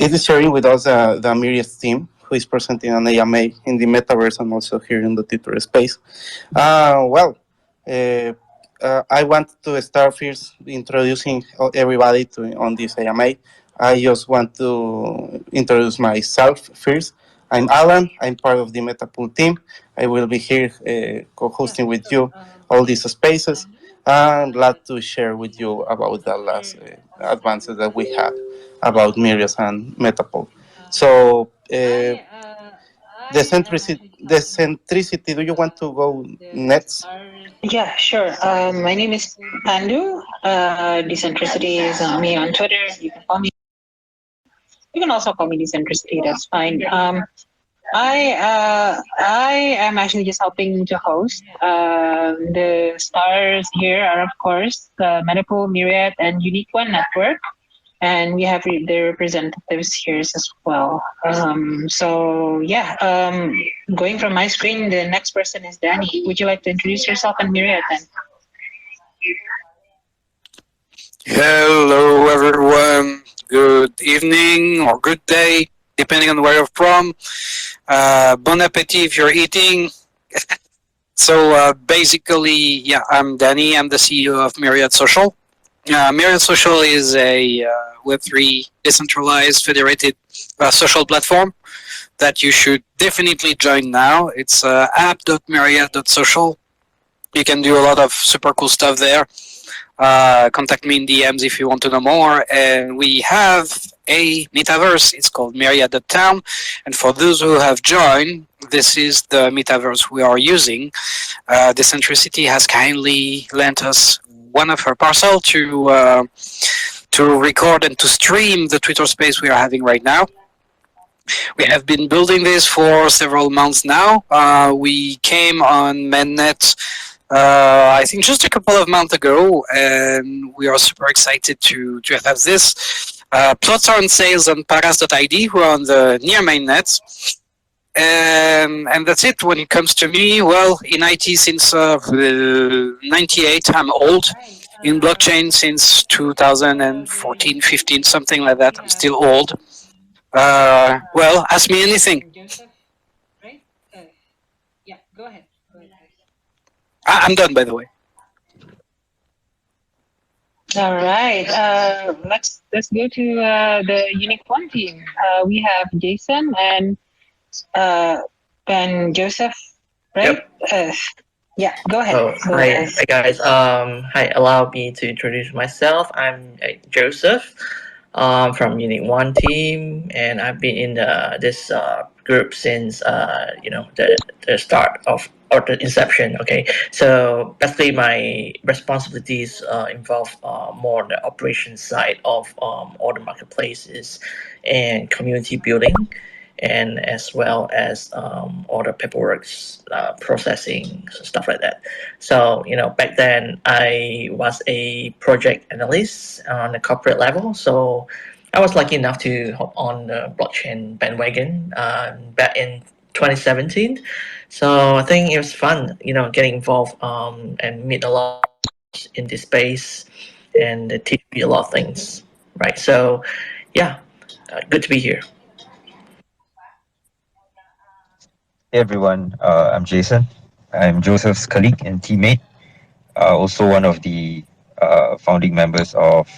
It is sharing with us the Myriad team, who is presenting an AMA in the metaverse and also here in the Twitter space. Well, uh, I want to start first introducing everybody on this AMA. I just want to introduce myself first. I'm Alan. I'm part of the MetaPool team. I will be here co-hosting with you all these spaces. I'm glad to share with you about the last advances that we have about Myriad and Metapole. So the centricity. Do you want to go next? Yeah, sure. My name is Pandu. Decentricity is me on Twitter. You can call me. You can also call me Decentricity. That's fine. I am actually just helping to host. The stars here are, of course, the MetaPool, Myriad, and Unique One Network, and we have the representatives here as well. So yeah, going from my screen, the next person is Danny. Would you like to introduce yourself and Myriad then? Hello, everyone. Good evening or good day, depending on where you're from. Bon appetit if you're eating. Basically, yeah, I'm Danny. I'm the CEO of Myriad Social. Myriad Social is a Web3 decentralized federated social platform that you should definitely join now. It's app.myriad.social. You can do a lot of super cool stuff there. Contact me in DMs if you want to know more. And we have a metaverse. It's called Myriad.Town. And for those who have joined, this is the metaverse we are using. Decentricity has kindly lent us one of her parcel to record and to stream the Twitter space we are having right now. We have been building this for several months now. We came on mainnet I think just a couple of months ago, and we are super excited to have this. Plots are on sales on paras.id, who are on the near mainnet. And that's it. When it comes to me, well, in IT since 98, I'm old. In blockchain since 2014, 15, something like that. I'm still old. Well, ask me anything. Joseph, right? Yeah, go ahead. I'm done, by the way. All right. Let's go to the Unique One team. We have Jason and Joseph, right? Yep. Yeah, go ahead. Oh, Go hi, ahead. hi guys. Hi. Allow me to introduce myself. I'm Joseph, from Unit One team, and I've been in this group since the start of or the inception. Okay, so basically my responsibilities involve more on the operations side of all the marketplaces and community building, and as well as all the paperwork processing, stuff like that. So, back then I was a project analyst on the corporate level. So I was lucky enough to hop on the blockchain bandwagon back in 2017. So I think it was fun, getting involved and meet a lot in this space, and they teach me a lot of things, right? So, yeah, good to be here. Hey everyone, I'm Jason. I'm Joseph's colleague and teammate. Also one of the founding members of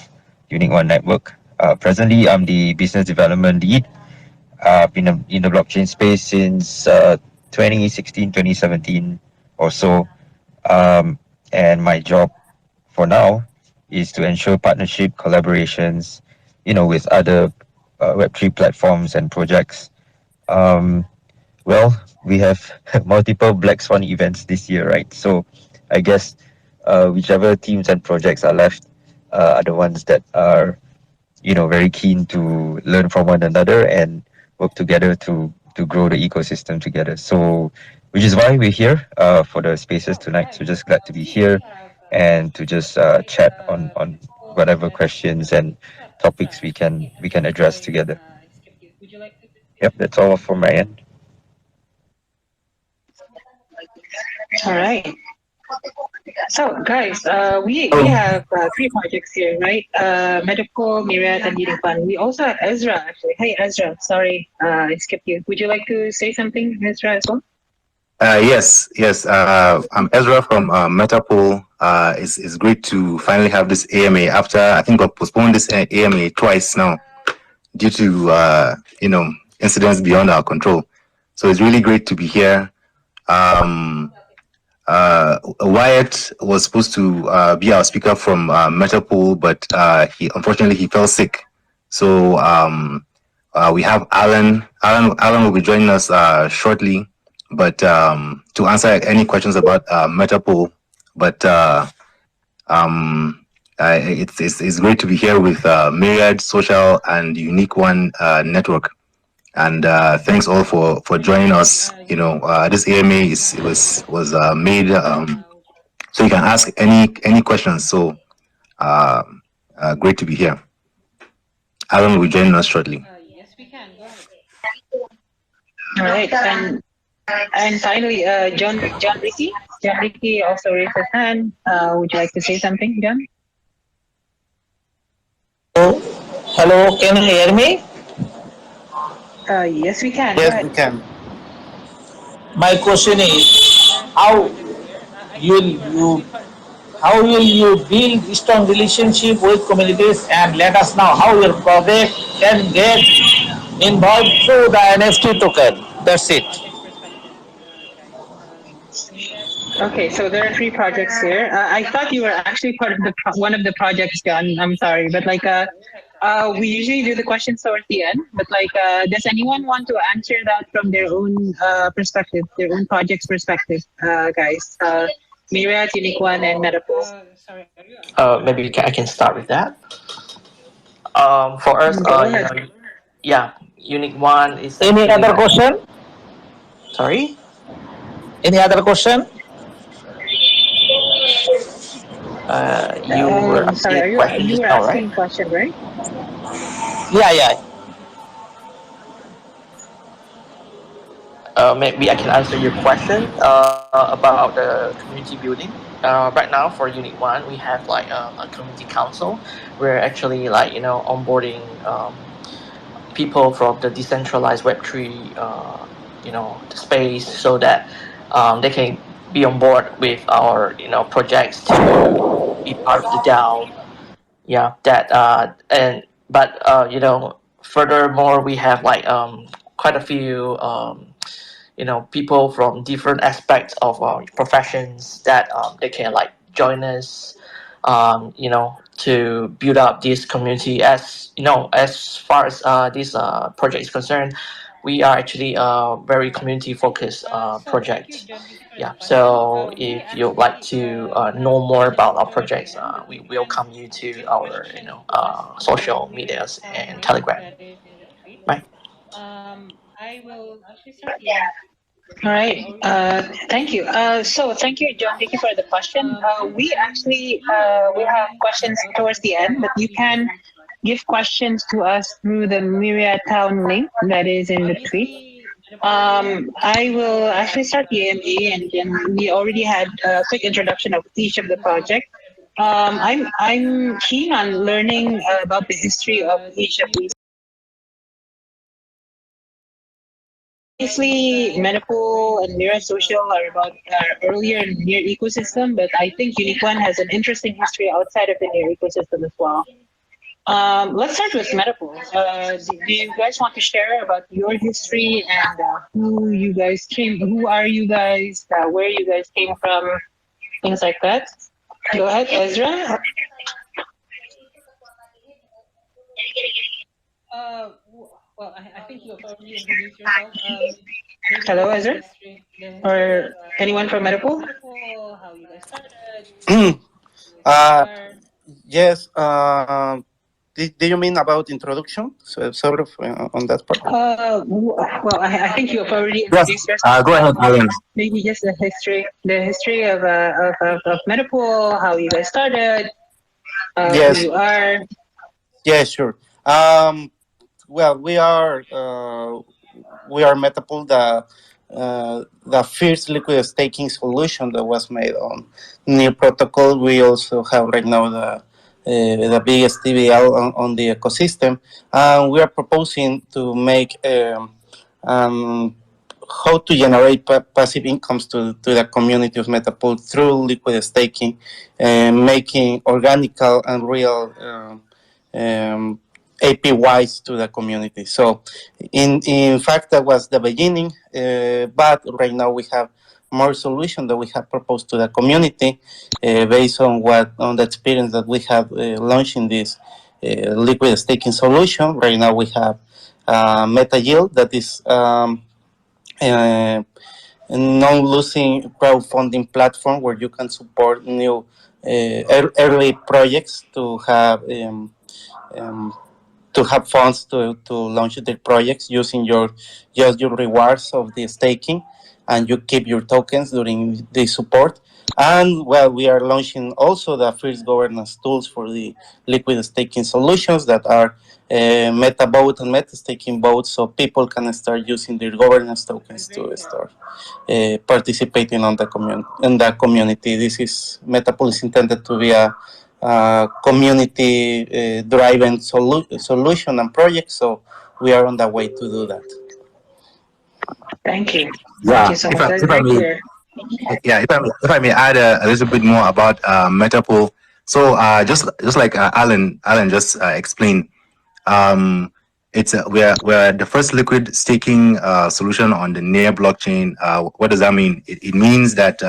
Unique One Network. Presently, I'm the business development lead. I've been in the blockchain space since 2016, 2017 or so. And my job for now is to ensure partnership, collaborations, with other Web3 platforms and projects. Um, well, we have multiple Black Swan events this year, right? So I guess whichever teams and projects are left are the ones that are, very keen to learn from one another and work together to grow the ecosystem together. So, which is why we're here for the spaces tonight. So just glad to be here and to just chat on whatever questions and topics we can address together. Yep, that's all from my end. All right. So, guys, we have three projects here, right? MetaPool, Myriad, and Unique One. We also have Ezra, actually. Hey, Ezra. Sorry, I skipped you. Would you like to say something, Ezra, as well? Yes. I'm Ezra from MetaPool. It's great to finally have this AMA after I think I've postponed this AMA twice now due to incidents beyond our control. So it's really great to be here. Wyatt was supposed to be our speaker from MetaPool, but he unfortunately he fell sick. So we have Alan. Alan will be joining us shortly, but to answer any questions about MetaPool. But it's great to be here with Myriad Social and Unique One Network. And thanks all for joining us. This AMA was made so you can ask any questions. So great to be here. Alan will be joining us shortly. Yes, we can. Go ahead. All right, and finally, John Ricky. John Ricky also raised his hand. Would you like to say something, John? Hello, can you hear me? Yes, we can. Go Yes, ahead. we can. My question is, Yes, we how can hear you. I will think you were you actually part. how will you build strong relationship with communities, and let us know how your project can get involved through the NFT token. That's it. Project perspective, guys. Myriad, Okay, so there are three projects here. I thought you were actually part of one of the projects, John. I'm sorry, but we usually do the questions towards the end. But does anyone want to answer that from their own perspective, their own project's perspective, guys? Myriad, Unique One, and MetaPool. sorry, are you? Maybe I can start with that. For us, Go ahead. yeah, Unique One is Any actually other like, question? sorry, Any other question? you were Sorry, asking a question you just were now, right? asking a question, right? Yeah. Maybe I can answer your question about the community building. Right now for Unit One, we have like a community council. We're actually like onboarding people from the decentralized Web3 space so that they can be on board with our projects to be part of the DAO. Yeah, that and but furthermore we have like quite a few people from different aspects of our professions that they can like join us to build up this community. As as far as this project is concerned, we are actually a very community focused So thank you, project. John Ricky, for the Yeah, question. so We if you'd like actually to have know more questions about our towards the projects, end, but we you can welcome you to give our questions to us through social medias Myriad.Town and link Telegram. that is in the tweet. Right. I will actually start the end. All right. Or we can start. Thank you. So thank you, John. Thank you for the question. I'm We actually seeing a will have very questions towards the end, but you can issue. give questions to us through the Myriad.Town link that is in the tweet. Obviously, Metapool I will has actually start the AMA, and then we already had a quick introduction of each of the project. I'm keen on learning about the history of each of these. Obviously, Metapool and Mira Social are about earlier and near ecosystem, but I think Unique One has an interesting history outside of the near ecosystem as well. Let's start with Metapool. Do you guys want to share about your history and who are you guys, where you guys came from, things like that? Go ahead, Ezra. well, I think you'll probably introduce yourself. Maybe Hello, just Ezra, the history of or anyone from Metapool? Metapool, how you guys started, you guys uh, are. yes. Do you mean about introduction? So sort of on that part. Well, I think you have already Yes. introduced yourself, Go but ahead, Alan. maybe just the history of Metapool, how you guys started, who Yes. you are. Yeah. Sure. Well, we are Metapool, the the first liquid staking solution that was made on new protocol. We also have right now the biggest TVL on the ecosystem, and we are proposing to make how to generate passive incomes to the community of MetaPool through liquid staking, making organical and real APYs to the community. So, in fact, that was the beginning, but right now we have more solutions that we have proposed to the community based on the experience that we have launching this liquid staking solution. Right now we have Meta Yield that is non-losing crowdfunding platform where you can support new early projects to have funds to launch their projects using your rewards of the staking, and you keep your tokens during the support. And well, we are launching also the first governance tools for the liquid staking solutions that are meta vote and meta staking votes, so people can start using their governance tokens to start participating on the community. This is MetaPool is intended to be a community driven solution and project, so we are on the way to do that. Thank you. Thank Yeah, you so much. That's if I very may, clear. yeah, if I may add a little bit more about MetaPool. So just like Alan just explained, it's we're the first liquid staking solution on the near blockchain. What does that mean? It means that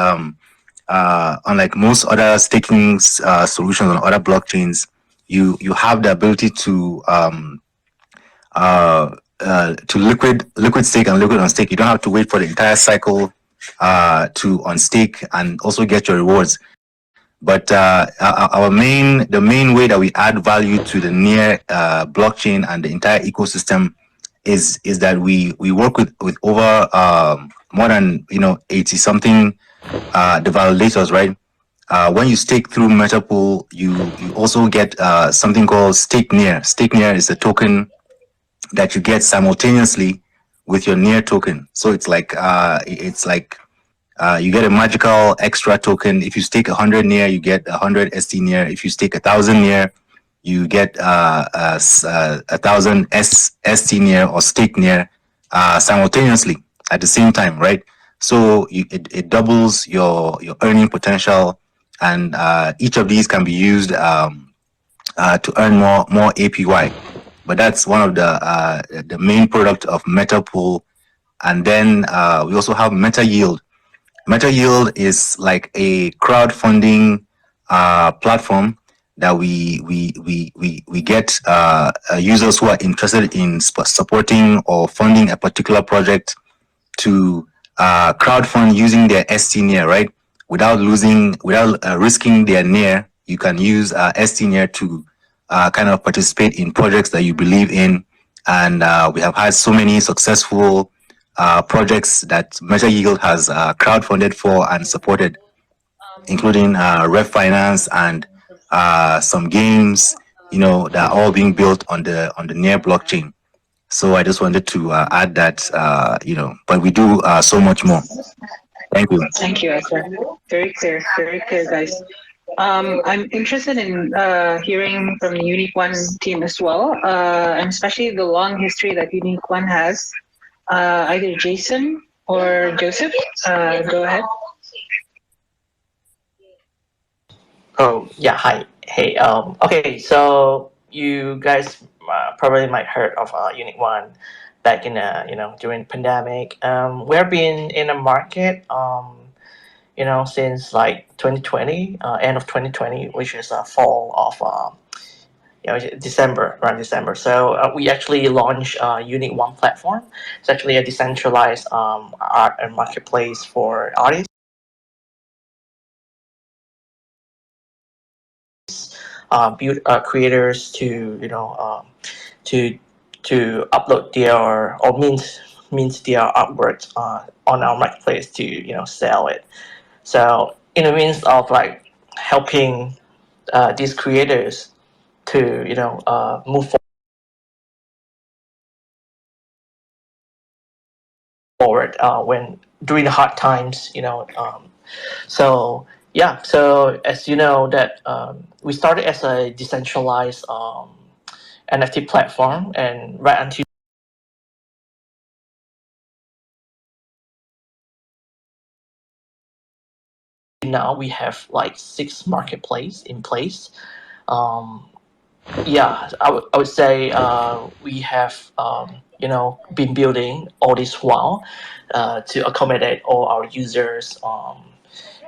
unlike most other staking solutions on other blockchains, you have the ability to liquid stake and liquid unstake. You don't have to wait for the entire cycle to unstake and also get your rewards. But the main way that we add value to the near blockchain and the entire ecosystem is that we work with over more than 80 something the validators, right? When you stake through MetaPool, you also get something called stake near. Stake near is a token that you get simultaneously with your near token. So it's like you get a magical extra token. If you stake 100 near, you get 100 ST near. If you stake 1,000 near, you get 1,000 ST near or stake near simultaneously at the same time, right? So it doubles your earning potential, and each of these can be used to earn more APY. But that's one of the main product of MetaPool. And then we also have Meta Yield. Meta Yield is like a crowdfunding platform that we get users who are interested in supporting or funding a particular project to crowdfund using their ST near, right? Without risking their near. You can use ST near to kind of participate in projects that you believe in, and we have had so many successful projects that Meta Yield has crowdfunded for and supported, including Rev Finance and some games, that are all being built on the near blockchain. So I just wanted to add that, but we do so much more. Thank you. Thank you, Ezra. Very clear, guys. I'm interested in hearing from the Unique One team as well, and especially the long history that Unique One has. Either Jason or Joseph, go ahead. Oh yeah, hi, hey. Okay, so you guys probably might heard of Unique One back in during pandemic. We've been in the market since like 2020, end of 2020, which is fall of December, around December. So we actually launched Unique One platform. It's actually a decentralized art and marketplace for artists. Build creators to to upload their or mint their artworks on our marketplace to sell it. So in the means of like helping these creators to move forward when during the hard times, you know. So yeah, so as you know that we started as a decentralized NFT platform, and right until now we have like 6 marketplace in place. Um, yeah, I would say we have you know, been building all this while to accommodate all our users,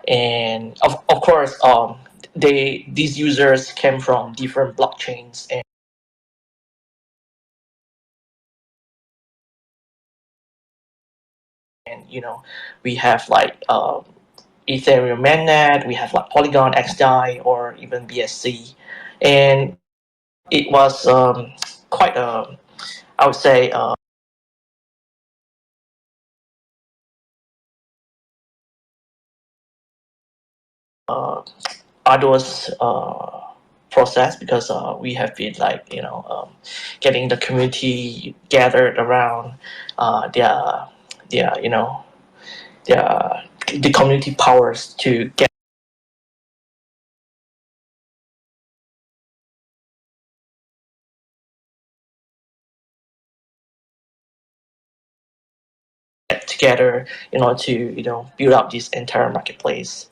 and of course these users came from different blockchains, and you know, we have like Ethereum mainnet, we have like Polygon, XDAI, or even BSC, and it was quite I would say uh, arduous process, because we have been like, you know, getting the community gathered around their you know, their the community powers to get together in order to, you know, build up this entire marketplace.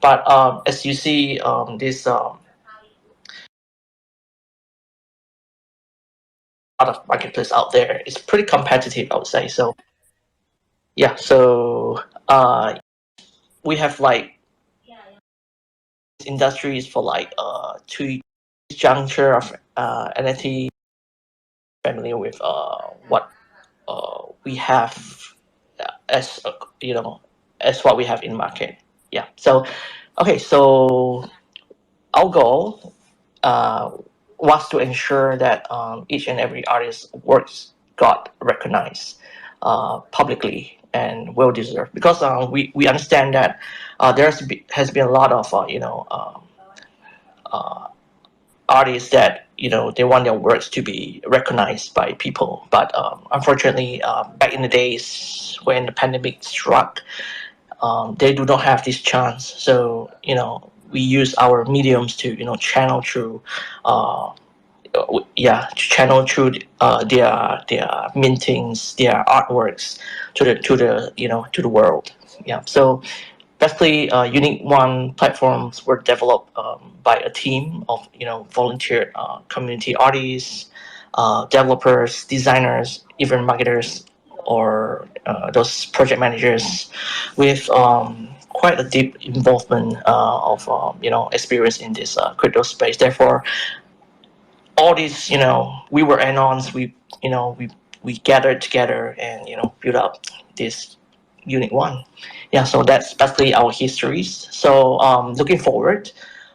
But as you see, this lot of marketplace out there is pretty competitive, I would say. So yeah, so we have like industries for like 2 juncture of NFT, familiar with what we have as you know, as what we have in market. Yeah. So okay, so our goal was to ensure that each and every artist's works got recognized publicly and well deserved, because we understand that has been a lot of you know, uh, artists that, you know, they want their works to be recognized by people, but unfortunately back in the days when the pandemic struck, they do not have this chance. So you know, we use our mediums to, you know, channel through yeah, to channel through their mintings, their artworks to the you know, to the world. Yeah. So basically, Unique One platforms were developed by a team of, you know, volunteer community artists, developers, designers, even marketers, or those project managers with quite a deep involvement of you know, experience in this crypto space. Therefore, all these, you know, we were anons. We, you know, we gathered together and, you know, built up this Unique One. Yeah, so that's basically our histories. So looking forward,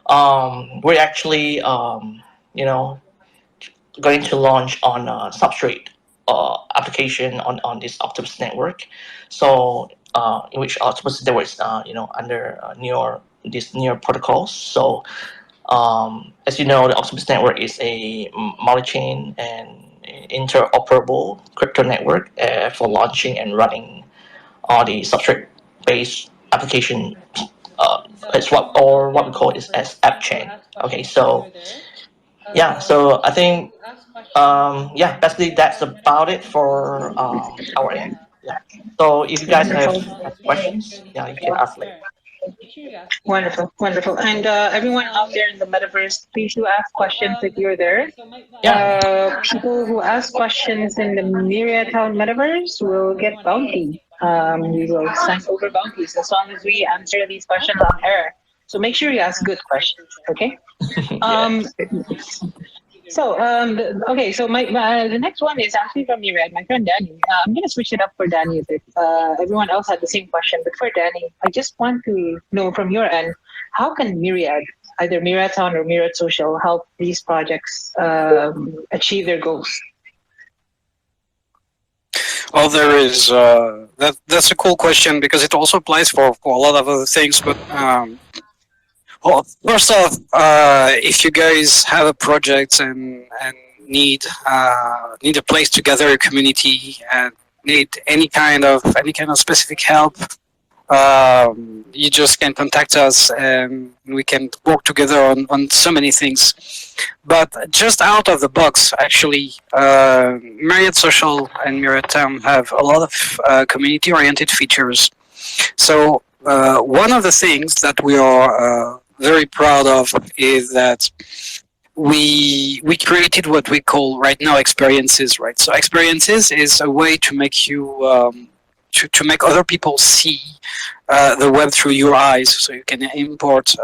we're actually you know, going to launch on a substrate application on this Octopus network. So in which Octopus network is you know, under newer these newer protocols. So as you know, the Octopus network is a multi-chain and interoperable crypto network for launching and running all the substrate-based application. It's what we call is as app chain. Okay, so yeah, so I think yeah, basically that's about it for our end. Yeah. So if you guys Wonderful. have questions, yeah, you can ask later. Wonderful, wonderful. And everyone out there in the metaverse, please do ask questions if you're there. Yeah. People who ask questions in the Myriad.Town metaverse will get bounty. We will sign over bounties as long as we answer these questions on air. So make sure you ask good questions, okay? Yeah. So, okay, so the next one is actually from Myriad, my friend Danny. I'm going to switch it up for Danny a bit. Everyone else had the same question, but for Danny, I just want to know from your end, how can Myriad, either Myriad.Town or Myriad Social, help these projects achieve their goals? Well, there is that's a cool question, because it also applies for a lot of other things. But well, first off, if you guys have a project and need need a place to gather a community and need any kind of specific help, you just can contact us and we can work together on so many things. But just out of the box, actually, Myriad Social and Myriad.Town have a lot of community-oriented features. So one of the things that we are very proud of is that we created what we call right now experiences, right? So experiences is a way to make you to make other people see the web through your eyes. So you can import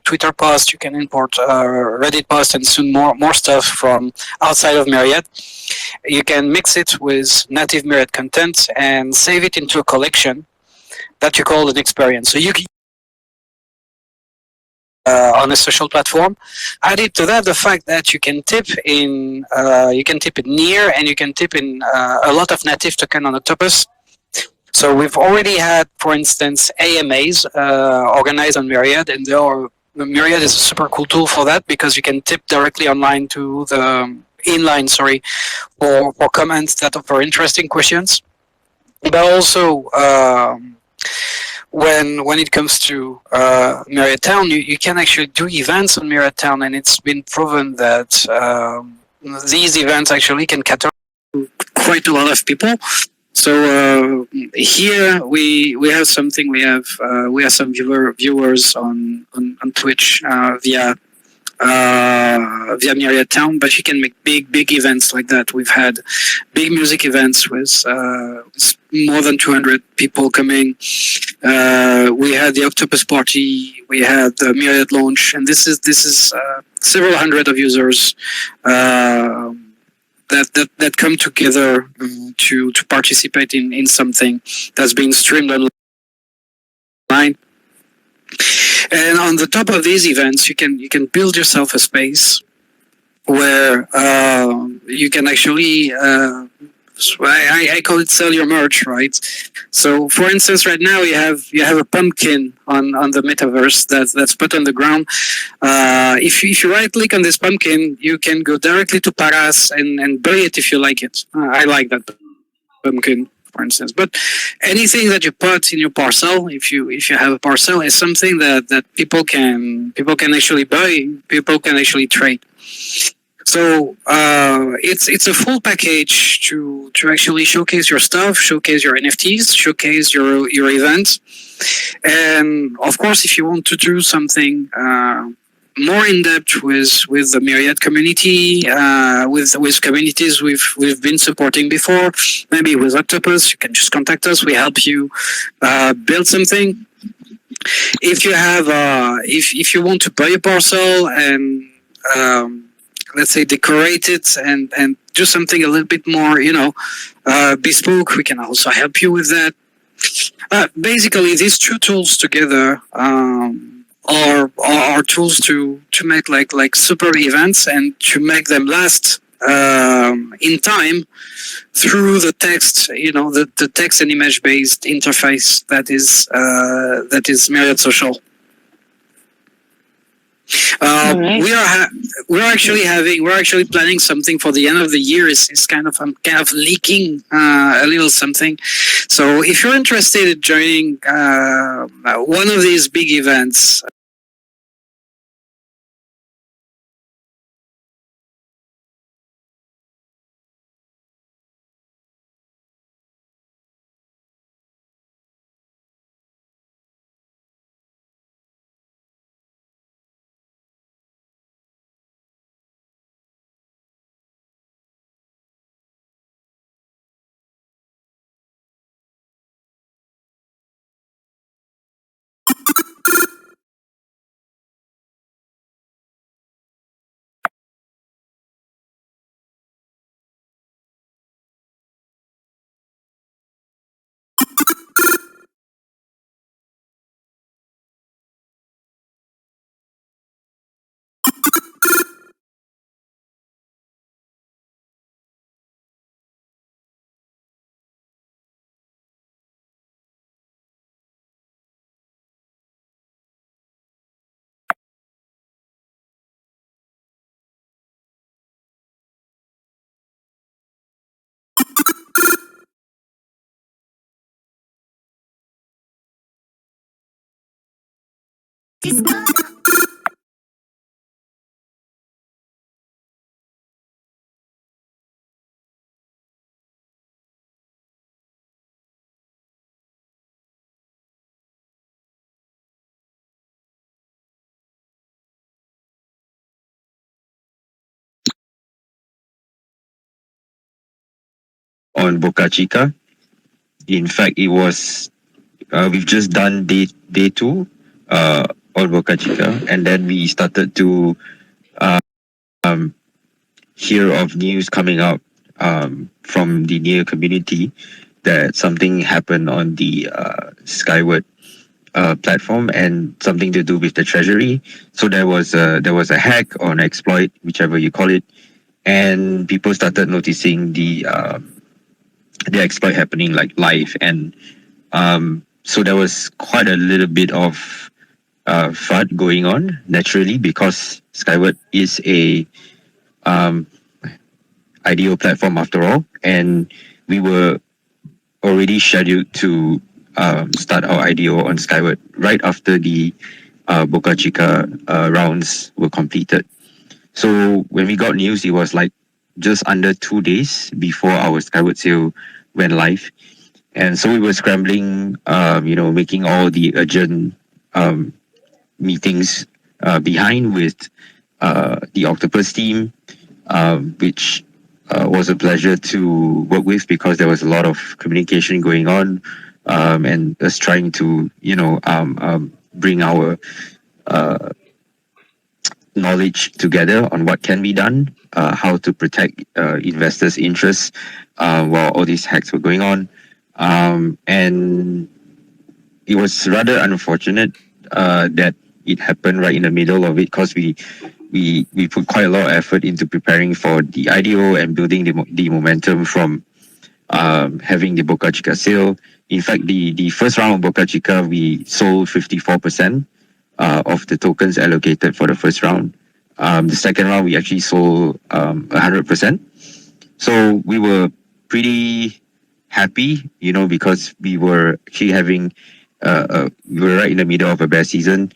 Twitter posts, you can import Reddit posts, and soon more stuff from outside of Myriad. You can mix it with native Myriad content and save it into a collection that you call an experience. So you can on a social platform. Added to that, the fact that you can tip in near, and you can tip in a lot of native token on Octopus. So we've already had, for instance, AMAs organized on Myriad, and Myriad is a super cool tool for that because you can tip directly online to the inline, for comments that are for interesting questions. But also, when it comes to Myriad.Town, you can actually do events on Myriad.Town, and it's been proven that these events actually can cater to quite a lot of people. So here we have something. We have some viewers on Twitch via Myriad.Town, but you can make big events like that. We've had big music events with more than 200 people coming. We had the Octopus party. We had the Myriad launch, and this is several hundred of users that come together to participate in something that's being streamed online. And on the top of these events, you can build yourself a space where you can actually I call it sell your merch, right? So, for instance, right now you have a pumpkin on the metaverse that's put on the ground. If you right click on this pumpkin, you can go directly to Paras and buy it if you like it. I like that pumpkin, for instance. But anything that you put in your parcel, if you have a parcel, is something that people can actually buy, people can actually trade. So it's a full package to actually showcase your stuff, showcase your NFTs, showcase your event, and of course, if you want to do something more in depth with the Myriad community, with communities we've been supporting before, maybe with Octopus, you can just contact us. We help you build something. If you have if you want to buy a parcel and let's say decorate it and do something a little bit more, bespoke, we can also help you with that. Basically, these two tools together are tools to make like super events and to make them last in time through the text, the text and image based interface that is Myriad Social. Right. We're actually planning something for the end of the year. Is kind of leaking a little something. So if you're interested in joining one of these big events, On Boca Chica. In fact, it was we've just done day two on Boca Chica, and then we started to um, hear of news coming out from the near community that something happened on the Skyward platform and something to do with the treasury. So there was a hack or an exploit, whichever you call it, and people started noticing the exploit happening like live, and so there was quite a little bit of FUD going on naturally because Skyward is a IDO platform after all, and we were already scheduled to start our IDO on Skyward right after the Boca Chica rounds were completed. So when we got news, it was like just under 2 days before our Skyward sale went live. And so we were scrambling, making all the urgent meetings behind with the Octopus team, which was a pleasure to work with because there was a lot of communication going on, and us trying to, bring our knowledge together on what can be done, how to protect investors' interests while all these hacks were going on. And it was rather unfortunate that it happened right in the middle of it because we put quite a lot of effort into preparing for the IDO and building the momentum from having the Boca Chica sale. In fact, the first round of Boca Chica, we sold 54% of the tokens allocated for the first round. The second round, we actually sold 100%. So we were pretty happy, because we were actually having, we were right in the middle of a bear season.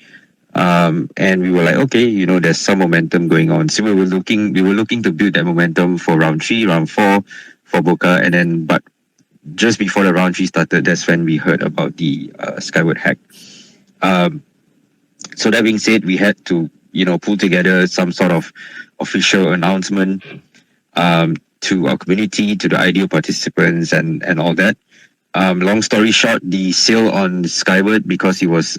And we were like, okay, there's some momentum going on. So we were looking to build that momentum for round 3, round 4 for Boca, and then, but just before the round 3 started, that's when we heard about the Skyward hack. So that being said, we had to, pull together some sort of official announcement to our community, to the IDO participants, and all that. Long story short, the sale on Skyward, because it was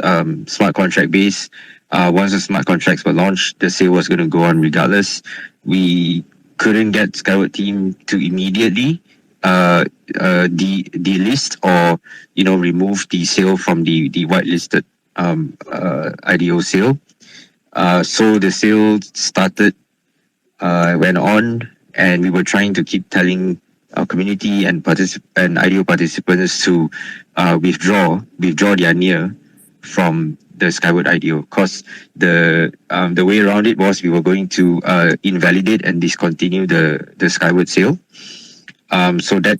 smart contract based, once the smart contracts were launched, the sale was going to go on regardless. We couldn't get Skyward team to immediately delist or remove the sale from the whitelisted IDO sale. So the sale started, went on, and we were trying to keep telling our community and IDO participants to withdraw their NIR from the Skyward IDO, because the way around it was we were going to invalidate and discontinue the Skyward sale. So that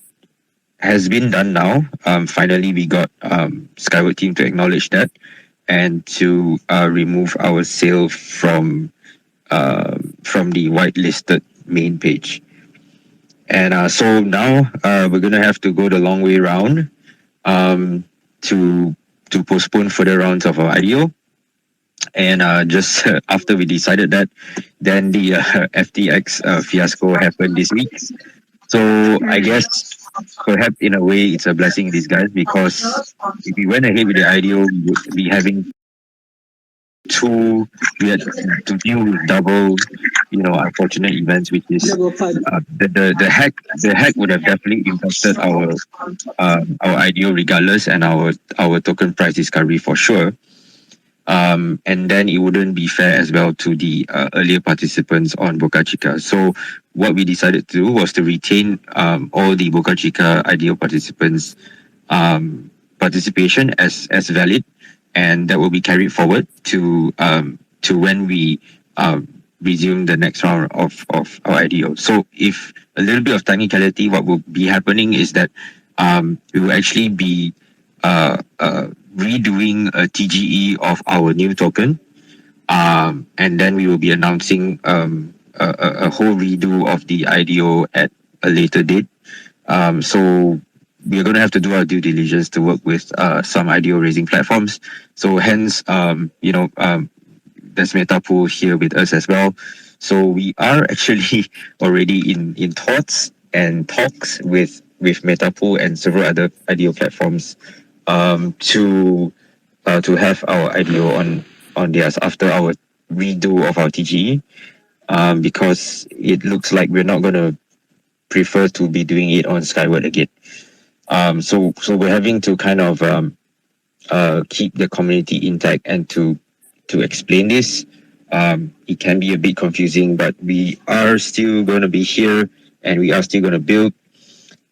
has been done now. Finally, we got Skyward team to acknowledge that and to remove our sale from the whitelisted main page. And so now we're gonna have to go the long way round to postpone further rounds of our IDO. And just after we decided that, then the FTX fiasco happened this week. So I guess perhaps in a way it's a blessing in disguise, because if we went ahead with the IDO, we would be having we had to deal with double, unfortunate events, which is the hack would have definitely impacted our IDO regardless, and our token price discovery for sure. And then it wouldn't be fair as well to the earlier participants on Boca Chica. So what we decided to do was to retain all the Boca Chica IDO participants' participation as valid, and that will be carried forward to when we resume the next round of our IDO. So if a little bit of technicality, what will be happening is that we will actually be redoing a TGE of our new token, and then we will be announcing a whole redo of the IDO at a later date. So we're going to have to do our due diligence to work with some IDO raising platforms. So hence, there's MetaPool here with us as well. So we are actually already in thoughts and talks with MetaPool and several other IDO platforms to have our IDO on theirs after our redo of our TGE, because it looks like we're not going to prefer to be doing it on Skyward again. So we're having to kind of keep the community intact, and to explain this. It can be a bit confusing, but we are still going to be here, and we are still going to build.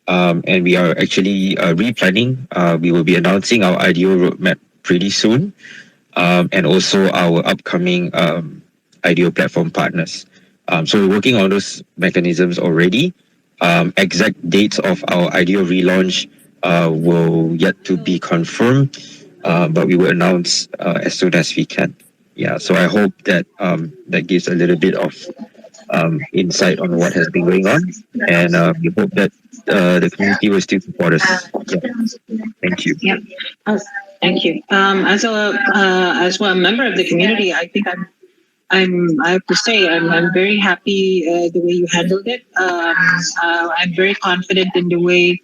And we are actually replanning. We will be announcing our IDO roadmap pretty soon, and also our upcoming IDO platform partners. So we're working on those mechanisms already. Exact dates of our IDO relaunch will yet to be confirmed, but we will announce as soon as we can. Yeah, so I hope that that gives a little bit of insight on what has been going on, and we hope that the community will still support us. Yeah. Thank you. Yep. Thank you. As a member of the community, I think I have to say I'm very happy the way you handled it. I'm very confident in the way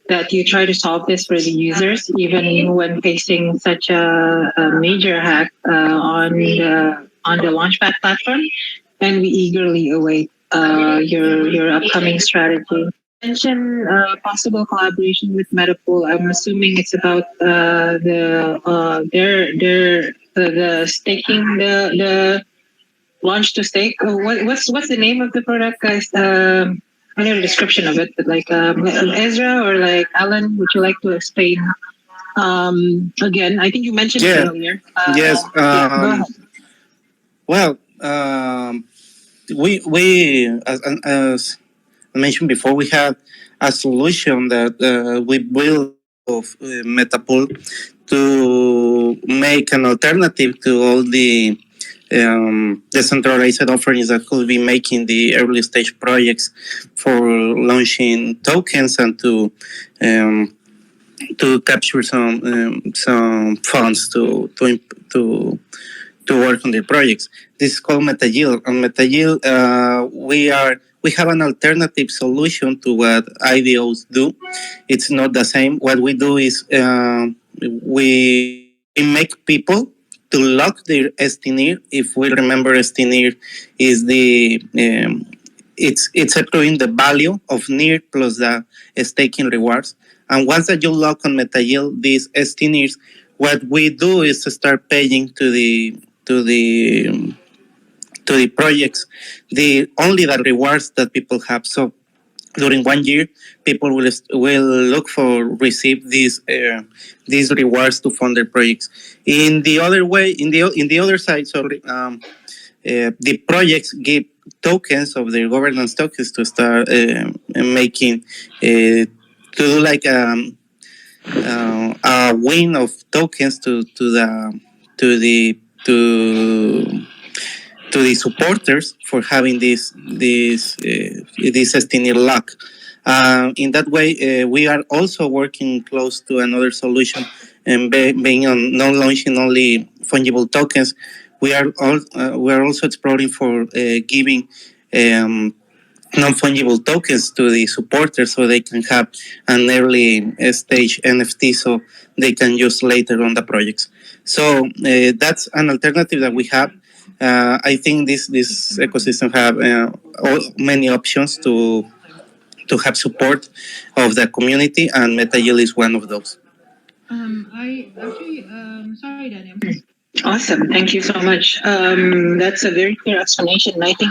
that you try to solve this for the users, even when facing such a major hack on the Launchpad platform. And we eagerly await your upcoming strategy. Mention possible collaboration with MetaPool. I'm assuming it's about the staking, the launch to stake. What's the name of the product, guys? I know the description of it, but like Ezra or like Alan, would you like to explain again? I think you mentioned it earlier. Yes. Go ahead. Well, we as I mentioned before, we have a solution that we built of MetaPool to make an alternative to all the decentralized offerings that could be making the early stage projects for launching tokens and to capture some funds to work on their projects. This is called MetaYield. On MetaYield, we have an alternative solution to what IDOs do. It's not the same. What we do is we make people to lock their STNIR. If we remember, STNIR is the it's accruing the value of NIR plus the staking rewards. And once that you lock on MetaYield these STNIRs, what we do is to start paying to the projects only the rewards that people have. So during 1 year, people will look for receive these rewards to fund their projects. In the other way, in the other side, sorry, the projects give tokens of their governance tokens to start making to do like a win of tokens to the supporters for having this STNIR lock. In that way, we are also working close to another solution, and being on non-launching only fungible tokens. We are also exploring for giving non-fungible tokens to the supporters so they can have an early stage NFT so they can use later on the projects. So that's an alternative that we have. I think this ecosystem have many options to have support of the community, and MetaYield is one of those. I actually, sorry, Danny. Awesome. Thank you so much. That's a very clear explanation. And I think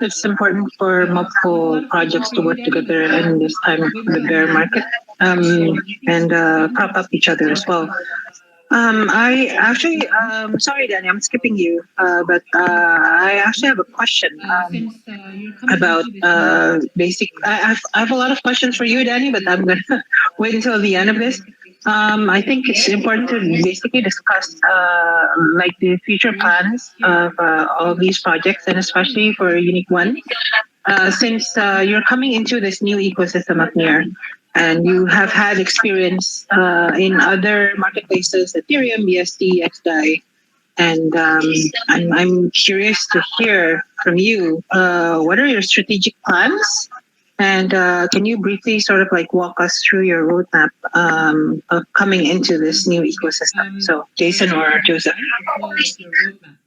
it's important for multiple projects to work together in this time of the bear market and prop up each other as well. I actually, sorry, Danny, I'm skipping you, but I actually have a question about basic. I have a lot of questions for you, Danny, but I'm going to wait until the end of this. I think it's important to basically discuss like the future plans of all these projects, and especially for Unique One, since you're coming into this new ecosystem of Near, and you have had experience in other marketplaces, Ethereum, BSD, XDAI, and I'm curious to hear from you. What are your strategic plans? And can you briefly sort of like walk us through your roadmap of coming into this new ecosystem? So, Jason or Joseph? What's your roadmap?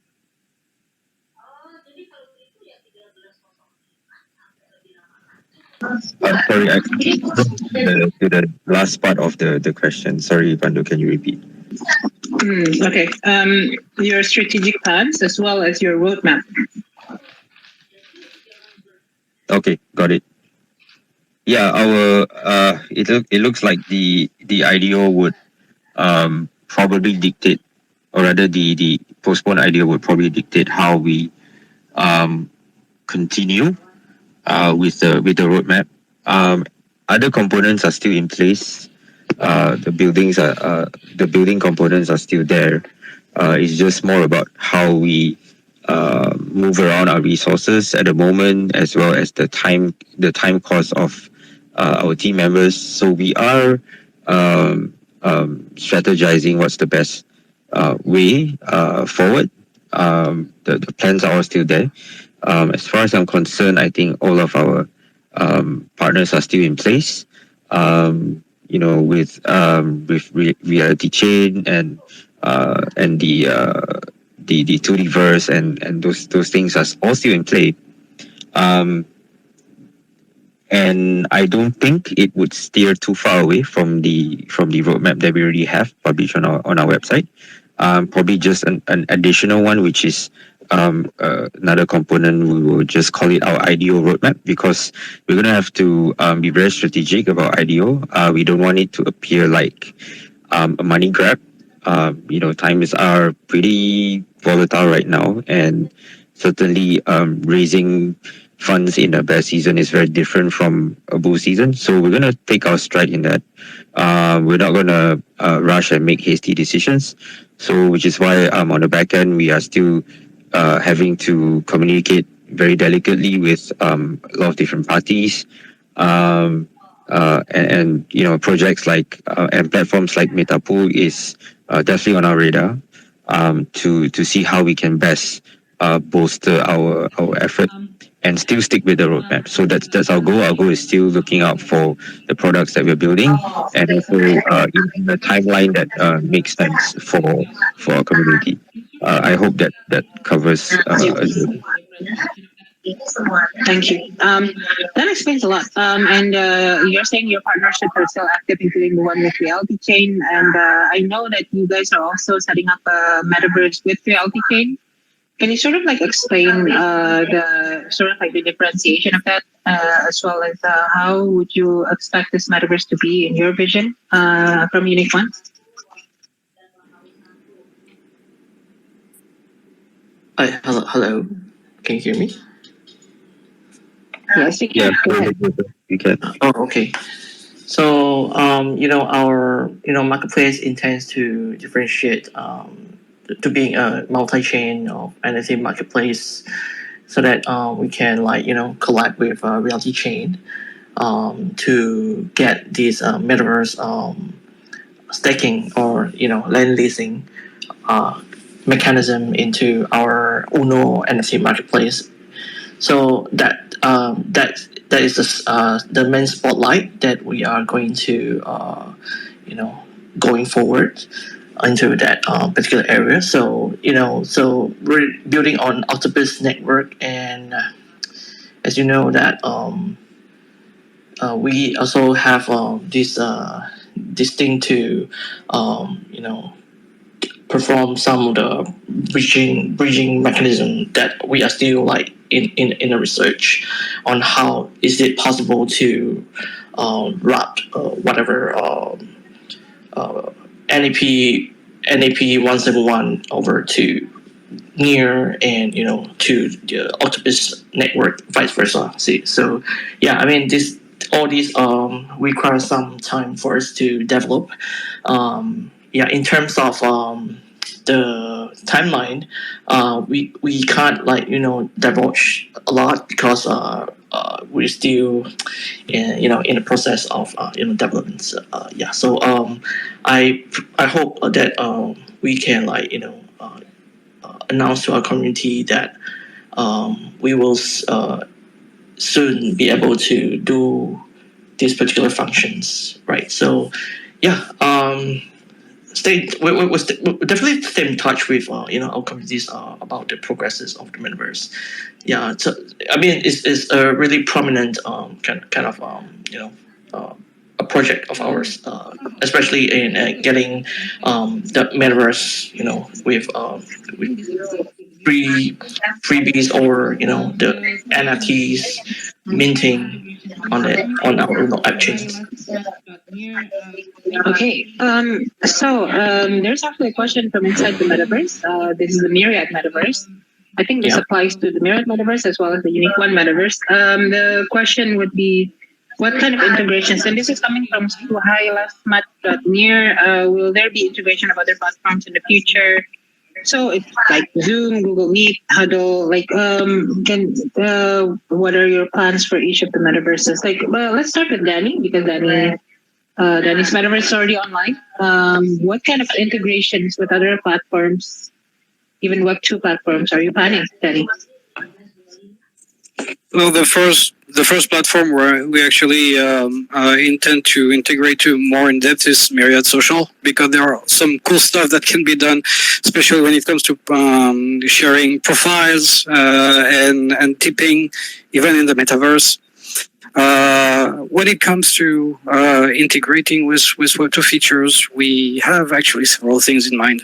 Sorry, I to the last part of the question. Sorry, Pandu, can you repeat? Okay. Your strategic plans as well as your roadmap. Okay, got it. Yeah, our it looks like the IDO would probably dictate, or rather the postponed IDO would probably dictate how we continue with the roadmap. Other components are still in place. The building components are still there. It's just more about how we move around our resources at the moment, as well as the time cost of our team members. So we are strategizing what's the best way forward. The plans are all still there. As far as I'm concerned, I think all of our partners are still in place. With RealityChain and the 2Dverse and those things are all still in play. And I don't think it would steer too far away from the roadmap that we already have published on our website. Probably just an additional one, which is another component. We will just call it our IDO roadmap, because we're gonna have to be very strategic about IDO. We don't want it to appear like a money grab. Times are pretty volatile right now, and certainly raising funds in a bear season is very different from a bull season. So we're gonna take our stride in that. We're not gonna rush and make hasty decisions. So, which is why on the back end we are still having to communicate very delicately with a lot of different parties. And projects like and platforms like MetaPool is definitely on our radar, to see how we can best bolster our effort and still stick with the roadmap. So that's our goal. Our goal is still looking out for the products that we're building, and also in the timeline that makes sense for our community. I hope that covers a little bit. Thank you. That explains a lot. And you're saying your partnerships are still active, including the one with RealityChain. And I know that you guys are also setting up a metaverse with RealityChain. Can you sort of like explain the sort of like the differentiation of that, as well as how would you expect this metaverse to be in your vision from Unique One? Hello. Can you hear me? Yes, you Yeah, can. Go ahead. you can. Oh, okay. So, our marketplace intends to differentiate to being a multi-chain of NFT marketplace, so that we can collab with RealityChain to get this metaverse staking or land leasing mechanism into our Uno NFT marketplace. So that is the main spotlight that we are going to going forward into that particular area. So so we're building on Octopus network, and as you know that we also have this thing to perform some of the bridging mechanism that we are still like in the research on how is it possible to route whatever NAP 171 over to Near, and to the Octopus network, vice versa. See, so yeah, I mean this all these require some time for us to develop. In terms of the timeline, we can't divulge a lot because we're still in the process of development. I hope that we can announce to our community that we will soon be able to do these particular functions, right? So, yeah, we'll definitely stay in touch with our communities about the progresses of the metaverse. Yeah, so I mean it's a really prominent kind of a project of ours, especially in getting the metaverse with freebies or the NFTs minting on our app chains. Okay. There's actually a question from inside the metaverse. This is the Myriad metaverse. I think this applies to the Myriad metaverse as well as the Unique One metaverse. The question would be, what kind of integrations? And this is coming from suhailastmat.near. Will there be integration of other platforms in the future? So it's like Zoom, Google Meet, Huddle. What are your plans for each of the metaverses? Let's start with Danny because Danny's metaverse is already online. What kind of integrations with other platforms, even Web2 platforms, are you planning, Danny? Well, the first platform where we actually intend to integrate to more in depth is Myriad Social, because there are some cool stuff that can be done, especially when it comes to sharing profiles and tipping, even in the metaverse. When it comes to integrating with Web2 features, we have actually several things in mind.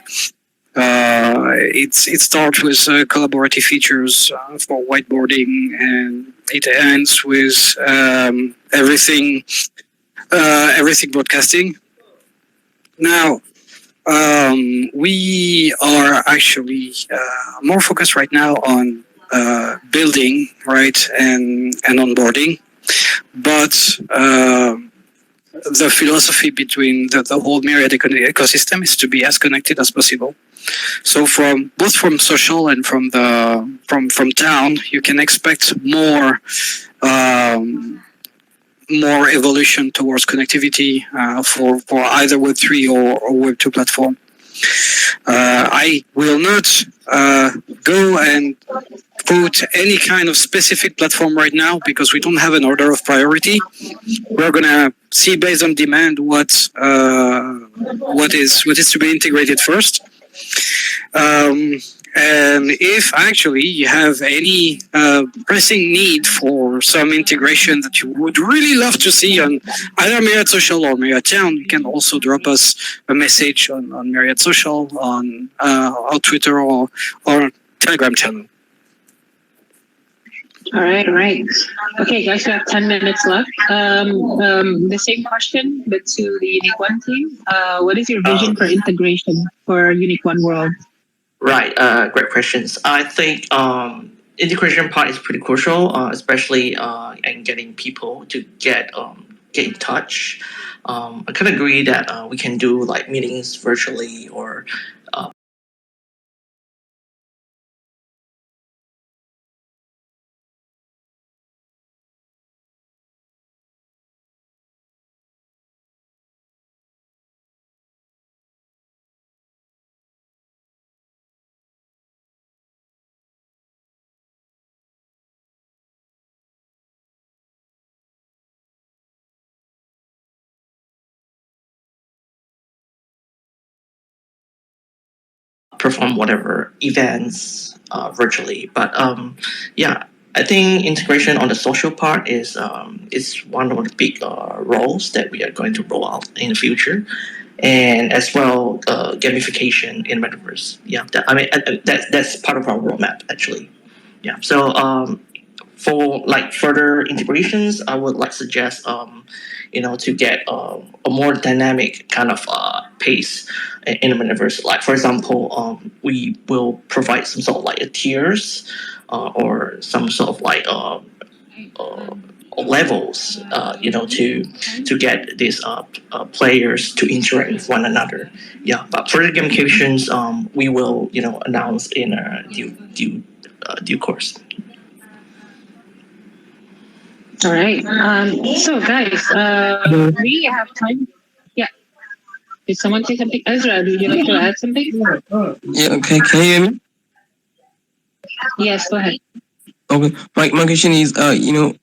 It starts with collaborative features for whiteboarding, and it ends with everything broadcasting. Now, we are actually more focused right now on building, right, and onboarding, but the philosophy between the whole Myriad ecosystem is to be as connected as possible. So both from social and from town, you can expect more evolution towards connectivity for either Web3 or Web2 platform. I will not go and put any kind of specific platform right now because we don't have an order of priority. We're gonna see based on demand what is to be integrated first. And if actually you have any pressing need for some integration that you would really love to see on either Myriad Social or Myriad.Town, you can also drop us a message on Myriad Social, on our Twitter or Telegram channel. All right. Okay, guys, we have 10 minutes left. The same question, but to the Unique One team. What is your vision for integration for Unique One World? Right, great questions. I think integration part is pretty crucial, especially in getting people to get in touch. I kind of agree that we can do like meetings virtually or perform whatever events virtually. But I think integration on the social part is one of the big roles that we are going to roll out in the future, and as well gamification in metaverse. Yeah, that's part of our roadmap actually. Yeah, so for like further integrations, I would like suggest to get a more dynamic kind of pace in the metaverse. Like for example, we will provide some sort of like a tiers or some sort of like levels, to get these players to interact with one another. Yeah, but further gamifications, we will announce in due course. All right. So, guys, we have time. Yeah. Did someone say something? Ezra, would you like to add something? Yeah, okay, can you hear me? Yes, go ahead. Okay, my question is, in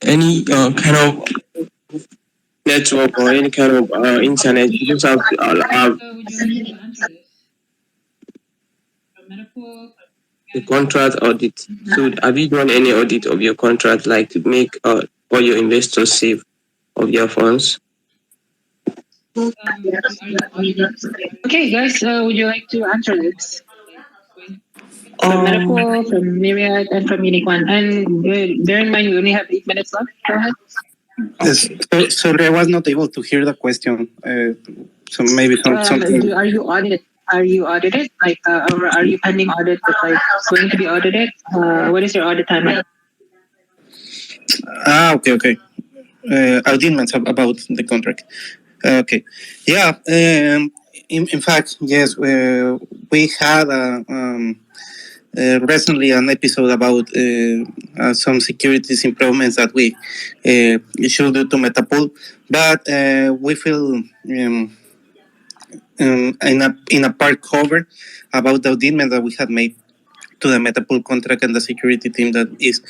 any kind of network or any kind of internet, you just have Would you like to answer this? From MetaPool. the contract audit. So have you done any audit of your contract, like to make all your investors safe of their funds? Are you audited? Okay, guys, would you like to answer this? From Um, MetaPool, from Myriad, and from Unique One. And bear in mind, we only have 8 minutes left. Go ahead. Yes, sorry, I was not able to hear the question. So maybe something. Are you audited? Are you audited? Like, or are you pending audit? Like, going to be audited? What is your audit timeline? Okay. Auditments about the contract. Okay, yeah. In fact, yes, we had recently an episode about some securities improvements that we should do to MetaPool, but we feel in a part cover about the auditment that we had made to the MetaPool contract and the security team that is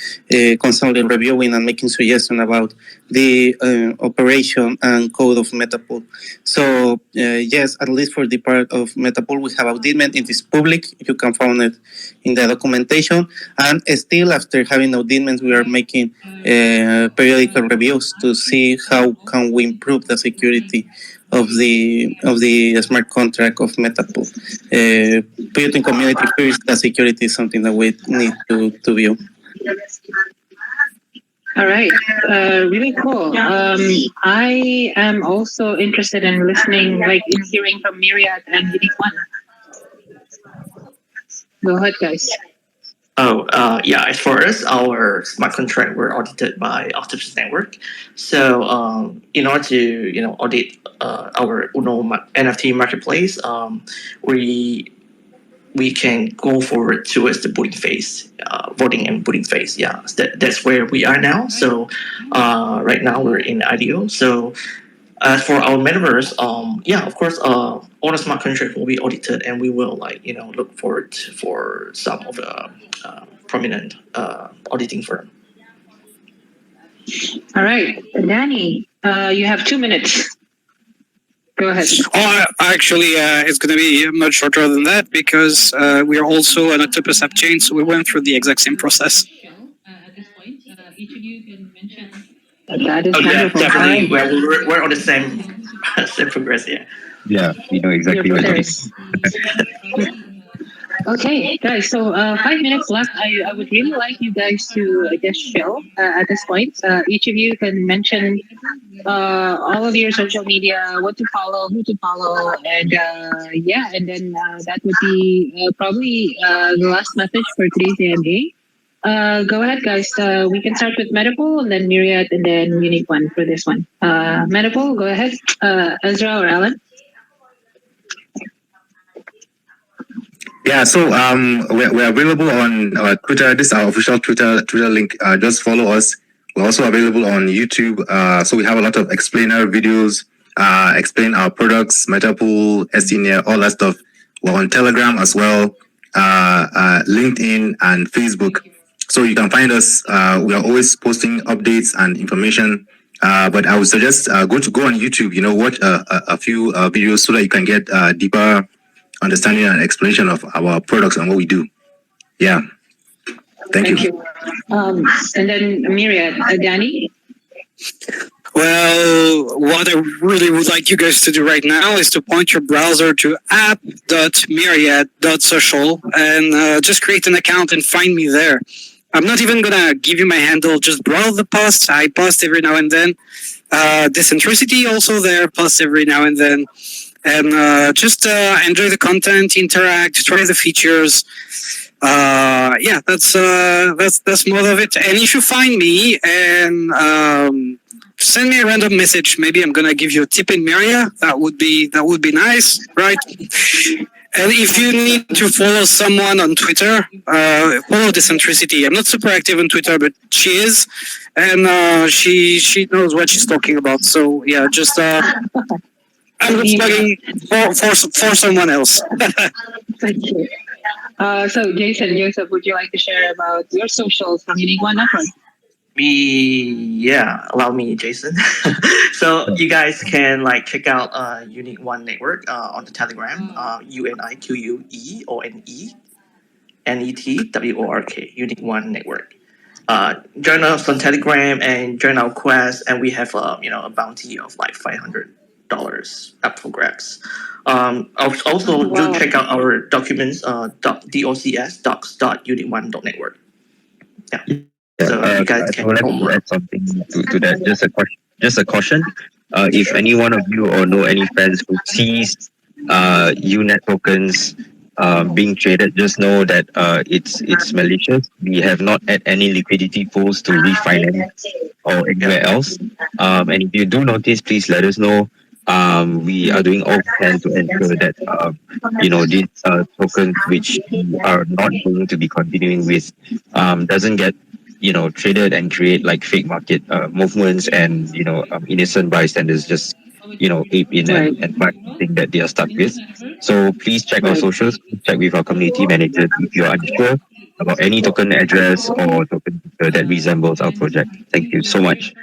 constantly reviewing and making suggestions about the operation and code of MetaPool. So yes, at least for the part of MetaPool, we have auditment. It is public. You can find it in the documentation. And still, after having auditments, we are making periodical reviews to see how can we improve the security of the smart contract of MetaPool. Putting community first, the security is something that we need to view. All right, really cool. I am also interested in listening, like in hearing from Myriad and Unique One. Go ahead, guys. Yeah, as far as our smart contract were audited by Octopus Network. So in order to audit our Uno NFT marketplace, we can go forward towards the voting phase, voting and voting phase. Yeah, that's where we are now. So right now we're in IDO. So as for our metaverse, yeah, of course, all the smart contracts will be audited, and we will look forward for some of the prominent auditing firm. All right, Danny, you have 2 minutes. Go ahead. Oh, actually, it's going to be much shorter than that because we are also an Octopus app chain, so we went through the exact same process. At this point, each of you can mention. That is yeah, wonderful. definitely. We're on the same progress. Yeah. Yeah, we know exactly what it is. Okay, guys, so 5 minutes left. I would really like you guys to just chill at this point. Each of you can mention all of your social media, what to follow, who to follow, and and then that would be probably the last message for today's AMA. Go ahead, guys. We can start with MetaPool and then Myriad and then Unique One for this one. MetaPool, go ahead. Ezra or Alan? Yeah, so we're available on Twitter. This is our official Twitter link. Just follow us. We're also available on YouTube. So we have a lot of explainer videos, explain our products, MetaPool, SDNet, all that stuff. We're on Telegram as well, LinkedIn and Facebook. So you can find us. We are always posting updates and information. But I would suggest go on YouTube. Watch a few videos so that you can get deeper understanding and explanation of our products and what we do. Yeah. Thank you. And then Myriad, Danny? Well, what I really would like you guys to do right now is to point your browser to app.myriad.social and just create an account and find me there. I'm not even going to give you my handle. Just browse the posts. I post every now and then. Decentricity also there, posts every now and then. And just enjoy the content, interact, try the features. Yeah, that's more of it. And if you find me and send me a random message, maybe I'm gonna give you a tip in Myriad. That would be nice, right? And if you need to follow someone on Twitter, follow Decentricity. I'm not super active on Twitter, but she is, and she knows what she's talking about. So yeah, just I'm just plugging for someone else. Thank you. So Jason, Joseph, would you like to share about your socials from Unique One Network? Yeah, allow me, Jason. So you guys can like check out Unique One Network on the Telegram, UNIQUENETWORK, Unique One Network. Join us on Telegram and join our quest, and we have a bounty of like $500 up for grabs. Also, do check out our documents, docs.unique1.network. Yeah. So you guys I can would like know to more. add something to that. Just a caution. If any one of you or know any friends who sees UNET tokens being traded, just know that it's malicious. We have not had any liquidity pools to refinance or anywhere else. And if you do notice, please let us know. We are doing all we can to ensure that these tokens which we are not going to be continuing with doesn't get traded and create like fake market movements, and innocent bystanders just ape in Right. and buy something that they are stuck with. So please check our socials, check with our community managers if you are unsure about any token address or token that resembles our project. Thank you so much.